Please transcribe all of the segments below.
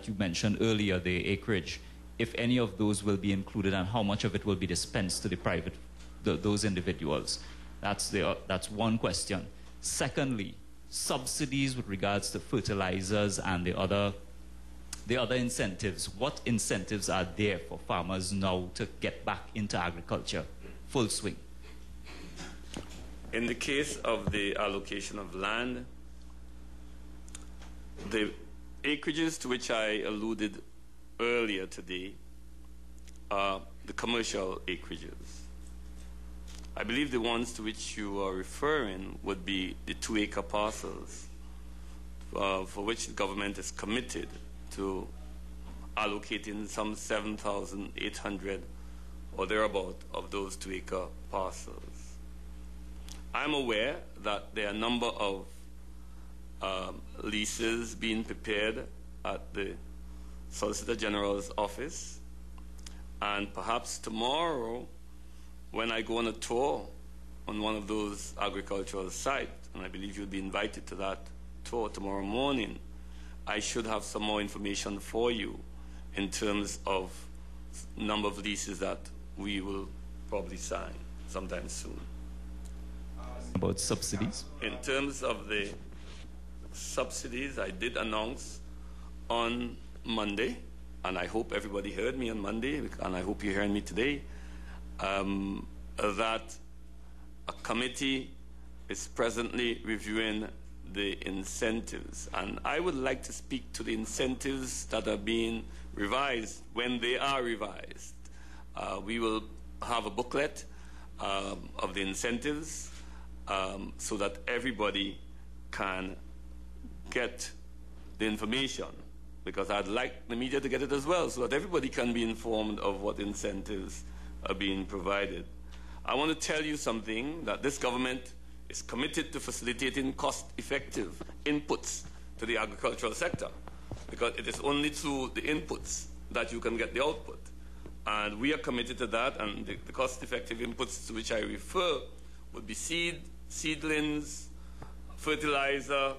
that you mentioned earlier, the acreage, if any of those will be included and how much of it will be dispensed to those individuals. That's one question. Secondly, subsidies with regards to fertilizers and the other incentives. What incentives are there for farmers now to get back into agriculture full swing? In the case of the allocation of land, the acreages to which I alluded earlier today are the commercial acreages. I believe the ones to which you are referring would be the 2-acre parcels for which the government is committed to allocating some 7,800 or thereabout of those 2-acre parcels. I'm aware that there are a number of leases being prepared at the Solicitor General's office, and perhaps tomorrow when I go on a tour on one of those agricultural sites, and I believe you'll be invited to that tour tomorrow morning, I should have some more information for you in terms of number of leases that we will probably sign sometime soon. About subsidies? In terms of the subsidies, I did announce on Monday, and I hope everybody heard me on Monday, and I hope you're hearing me today, that a committee is presently reviewing the incentives. And I would like to speak to the incentives that are being revised when they are revised. We will have a booklet of the incentives so that everybody can get the information, because I'd like the media to get it as well, so that everybody can be informed of what incentives are being provided. I want to tell you something, that this government is committed to facilitating cost-effective inputs to the agricultural sector, because it is only through the inputs that you can get the output. And we are committed to that, and the cost-effective inputs to which I refer would be seedlings, fertilizer,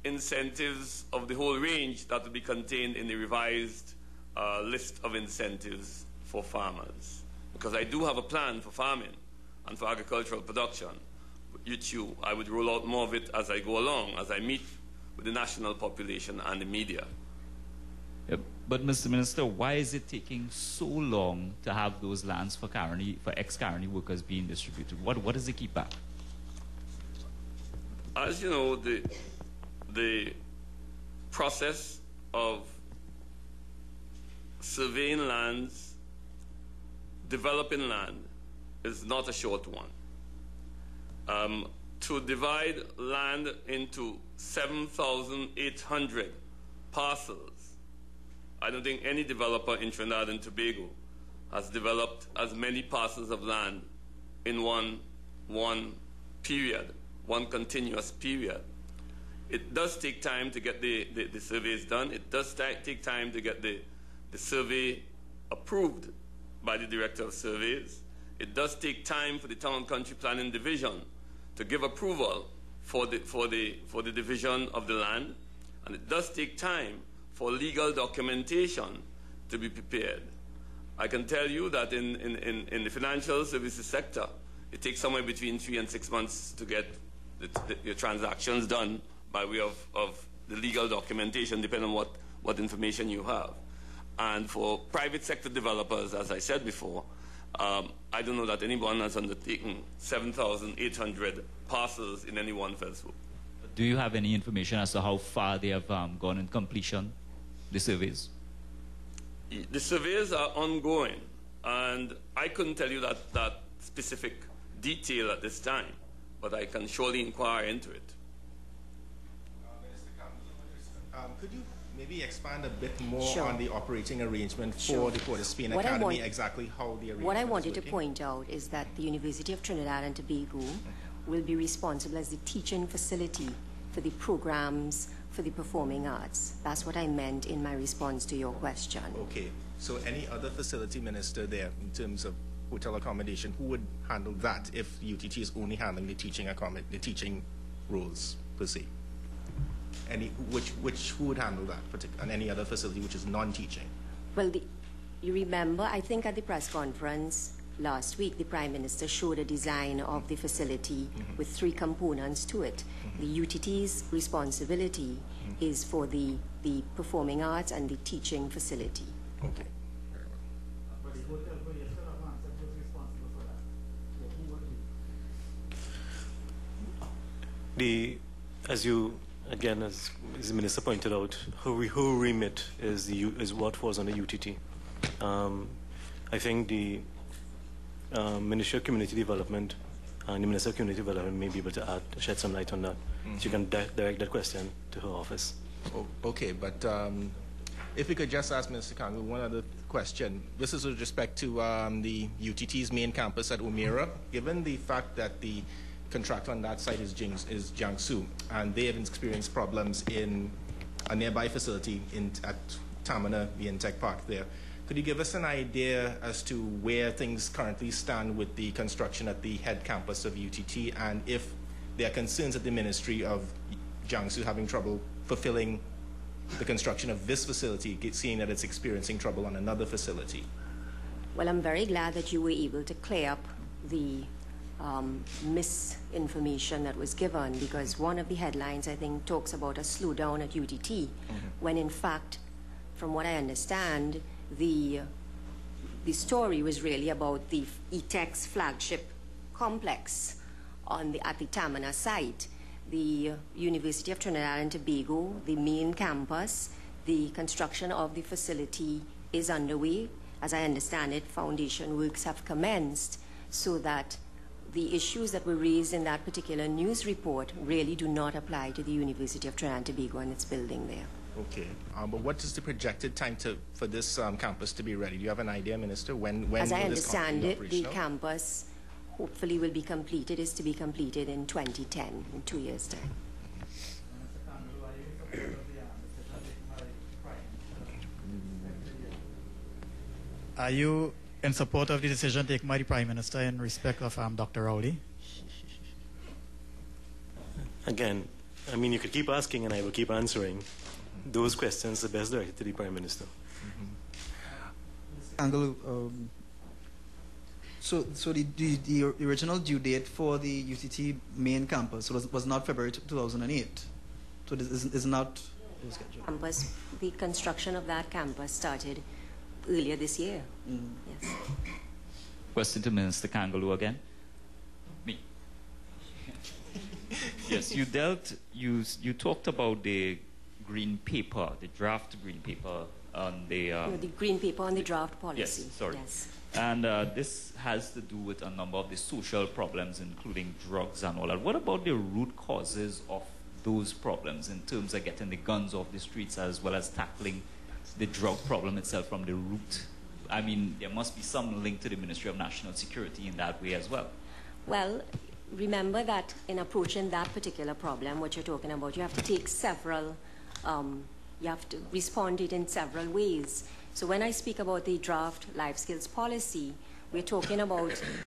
incentives of the whole range that will be contained in the revised list of incentives for farmers. Because I do have a plan for farming and for agricultural production. I would roll out more of it as I go along, as I meet with the national population and the media. But, Mr. Minister, why is it taking so long to have those lands for ex-Caroni workers being distributed? What is the key back? As you know, the process of surveying lands, developing land, is not a short one. To divide land into 7,800 parcels, I don't think any developer in Trinidad and Tobago has developed as many parcels of land in one period, one continuous period. It does take time to get the surveys done. It does take time to get the survey approved by the Director of Surveys. It does take time for the Town and Country Planning Division to give approval for the division of the land, and it does take time for legal documentation to be prepared. I can tell you that in the financial services sector, it takes somewhere between 3 and 6 months to get your transactions done by way of the legal documentation, depending on what information you have. And for private sector developers, as I said before, I don't know that anyone has undertaken 7,800 parcels in any one fell swoop. Do you have any information as to how far they have gone in completion, the surveys? The surveys are ongoing, and I couldn't tell you that specific detail at this time, but I can surely inquire into it. Minister Kangaloo, could you maybe expand a bit more on the operating arrangement for the Port of Spain Academy, exactly how the arrangement is What I wanted working? to point out is that the University of Trinidad and Tobago will be responsible as the teaching facility for the programs for the performing arts. That's what I meant in my response to your question. Okay, so any other facility minister there in terms of hotel accommodation, who would handle that if UTT is only handling the teaching roles per se? who would handle that, and any other facility which is non-teaching? Well, you remember, I think at the press conference last week, the Prime Minister showed a design of the facility with 3 components to it. The UTT's responsibility is for the performing arts and the teaching facility. Okay. As the Minister pointed out, her remit is what falls on the UTT. I think the Ministry of Community Development and the Minister of Community Development may be able to shed some light on that. So you can direct that question to her office. Oh, okay, but if we could just ask Minister Kangaloo one other question. This is with respect to the UTT's main campus at Umira. Given the fact that the contractor on that site is Jiangsu, and they have experienced problems in a nearby facility at Tamana, the Intech Park there. Could you give us an idea as to where things currently stand with the construction at the head campus of UTT, and if there are concerns at the Ministry of Jiangsu having trouble fulfilling the construction of this facility, seeing that it's experiencing trouble on another facility? Well, I'm very glad that you were able to clear up the misinformation that was given, because one of the headlines, I think, talks about a slowdown at UTT, when in fact, from what I understand, the story was really about the ETEC's flagship complex at the Tamana site. The University of Trinidad and Tobago, the main campus, the construction of the facility is underway. As I understand it, foundation works have commenced, so that the issues that were raised in that particular news report really do not apply to the University of Trinidad and Tobago and its building there. Okay, but what is the projected time for this campus to be ready? Do you have an idea, Minister? When As I will this understand be it, the operational? campus hopefully will be completed, is to be completed in 2010, in 2 years' time. Are you in support of the decision taken by the Prime Minister in respect of Dr. Rowley? Again, I mean, you could keep asking and I will keep answering. Those questions are best directed to the Prime Minister. Kangaloo, so the original due date for the UTT main campus was not February 2008. So this is not scheduled. The construction of that campus started earlier this year. Yes. Question to Minister Kangaloo again. Me. Yes, you talked about the green paper, the draft green paper on the... the green paper on the draft policy. Yes, sorry. Yes. And this has to do with a number of the social problems, including drugs and all that. What about the root causes of those problems in terms of getting the guns off the streets, as well as tackling the drug problem itself from the root? I mean, there must be some link to the Ministry of National Security in that way as well. Well, remember that in approaching that particular problem, what you're talking about, you have to take several, you have to respond to it in several ways. So when I speak about the draft life skills policy, we're talking about